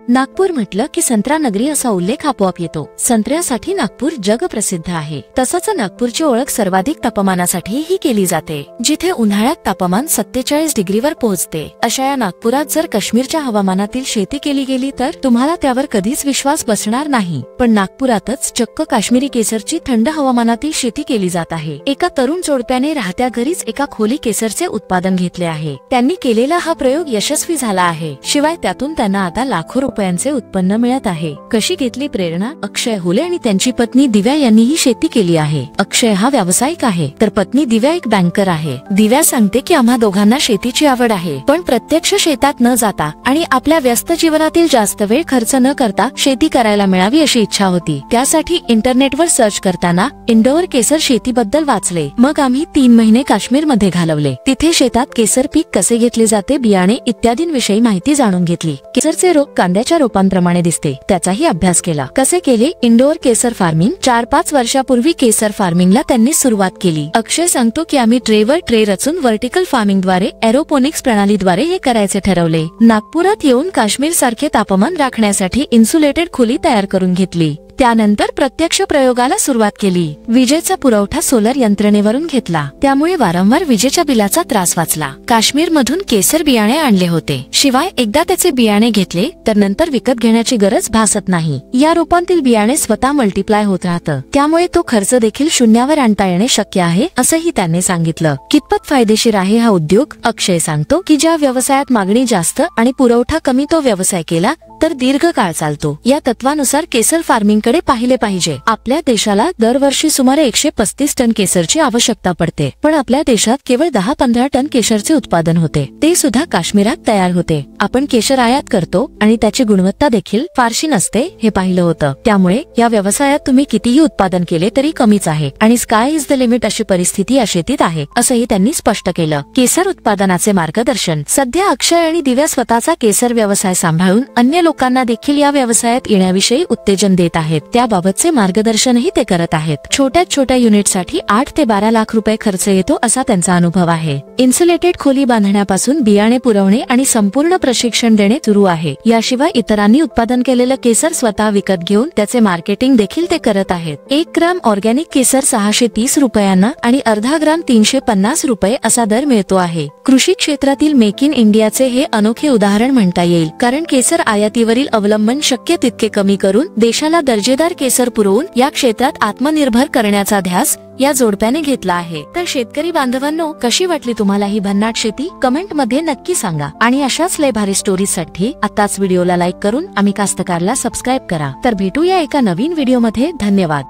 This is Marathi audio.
नागपूर म्हटलं की संत्रा नगरी असा उल्लेख आपोआप येतो। संत्र्यासाठी नागपूर जगप्रसिद्ध आहे। तसंच नागपूरची ओळख सर्वाधिक तापमानासाठी ही केली जाते, जिथे उन्हाळ्यात तापमान 47 डिग्रीवर पोहोचते। अशा या नागपुरात जर काश्मीरच्या हवामानातील शेती केली गेली तर तुम्हाला त्यावर कधीच विश्वास बसणार नाही, पण नागपुरातच चक्क काश्मीरी केसरची थंड हवामानातील शेती केली जात आहे। एका तरुण जोडप्याने राहत्या घरीच एका खोली केसरचे उत्पादन घेतले आहे। त्यांनी केलेला हा प्रयोग यशस्वी झाला आहे, शिवाय त्यातून त्यांना आता लाखो रुपयांचे उत्पन्न मिळत आहे। कशी घेतली प्रेरणा? अक्षय हुले आणि त्यांची पत्नी दिव्या यांनी ही शेती केली आहे। अक्षय हा व्यावसायिक आहे, तर पत्नी दिव्या एक बँकर आहे। दिव्या सांगते की आम्हा दोघांना शेतीची आवड आहे, पण प्रत्यक्ष शेतात न जाता आणि आपल्या व्यस्त जीवनातील जास्त वेळ खर्च न करता शेती करायला मिळावी अशी इच्छा होती। त्यासाठी इंटरनेटवर सर्च करताना इंडोर केसर शेतीबद्दल वाचले। मग आम्ही 3 महिने काश्मीर मध्ये घालवले। तिथे शेतात केसर पीक कसे घेतले जाते, बियाणे इत्यादींविषयी माहिती जाणून घेतली। केसरचे रोप कांद्याच्या रोपांप्रमाणे दिसते, त्याचाही अभ्यास केला। कसे केले? इंडोर केसर फार्मिंग। 4-5 वर्षापूर्वी केसर फार्मिंगला त्यांनी सुरुवात केली। अक्षय सांगतो की आम्ही ट्रेवर ट्रे रचून व्हर्टिकल फार्मिंगद्वारे एरोपोनिक्स प्रणालीद्वारे हे करायचे ठरवले। नागपुरात येऊन काश्मीर सारखे तापमान राखण्यासाठी इन्सुलेटेड खोली तयार करून घेतली। त्यानंतर प्रत्यक्ष प्रयोगाला सुरुवात केली। विजेचा पुरवठा सोलर यंत्रणेवरून घेतला, त्यामुळे वारंवार विजेच्या बिलाचा त्रास वाचला। काश्मीर मधून केसर बियाणे आणले होते, शिवाय एकदा त्याचे बियाणे घेतले तर नंतर विकत घेण्याची गरज भासत नाही। या रोपांतील बियाणे स्वतः मल्टिप्लाय होत राहतं, त्यामुळे तो खर्च देखील शून्यावर आणता येणे शक्य आहे, असंही त्यांनी सांगितलं। कितपत फायदेशीर आहे हा उद्योग? अक्षय सांगतो की ज्या व्यवसायात मागणी जास्त आणि पुरवठा कमी तो व्यवसाय केला तर दीर्घ काळ चालतो। या तत्वानुसार केसर फार्मिंग कडे पाहिले पाहिजे। आपल्या देशाला दरवर्षी सुमारे 135 टन केसरची आवश्यकता पडते, पण आपल्या देशात केवळ 10-15 टन केसरचे उत्पादन होते, ते सुद्धा काश्मीरात तयार होते। आपण केसर आयात करतो आणि त्याची गुणवत्ता देखील फारशी नसते हे पाहिलं होतं। त्यामुळे या व्यवसायात तुम्ही कितीही उत्पादन केले तरी कमीच आहे आणि स्काय इज द लिमिट अशी परिस्थिती या शेतीत आहे, असंही त्यांनी स्पष्ट केलं। केसर उत्पादनाचे मार्गदर्शन। सध्या अक्षय आणि दिव्या स्वतःचा केसर व्यवसाय सांभाळून अन्य लोकांना देखील या व्यवसायात येण्याविषयी उत्तेजन देत आहेत। त्याबाबतचे मार्गदर्शनही ते करत आहेत। छोट्या युनिटसाठी 8 ते 12 लाख रुपये खर्च येतो असा त्यांचा अनुभव आहे। इन्सुलेटेड खोली बांधण्यापासून बियाणे पुरवणे आणि संपूर्ण प्रशिक्षण देणे सुरू आहे। याशिवाय इतरांनी उत्पादन केलेलं केसर स्वतः विकत घेऊन त्याचे मार्केटिंग देखील ते करत आहेत। 1 ग्राम ऑर्गॅनिक केसर 630 रुपयांना आणि अर्धा ग्राम 350 रुपये असा दर मिळतो आहे। कृषी क्षेत्रातील मेक इन इंडियाचे हे अनोखे उदाहरण म्हणता येईल, कारण केसर आयातीवरील अवलंबन शक्य तितके कमी करून देशाला दर्जेदार केसर पुरवून या क्षेत्रात आत्मनिर्भर करण्याचा ध्यास या जोडप्याने घेतला आहे। तर शेतकरी बांधवांनो, कशी वाटली तुम्हाला ही भन्नाट शेती? कमेंट मध्ये नक्की सांगा आणि अशाच लय भारी स्टोरीज साठी आताच व्हिडिओला लाईक करून आम्ही कास्तकारला सबस्क्राईब करा। तर भेटूया एका नवीन व्हिडिओ मध्ये। धन्यवाद।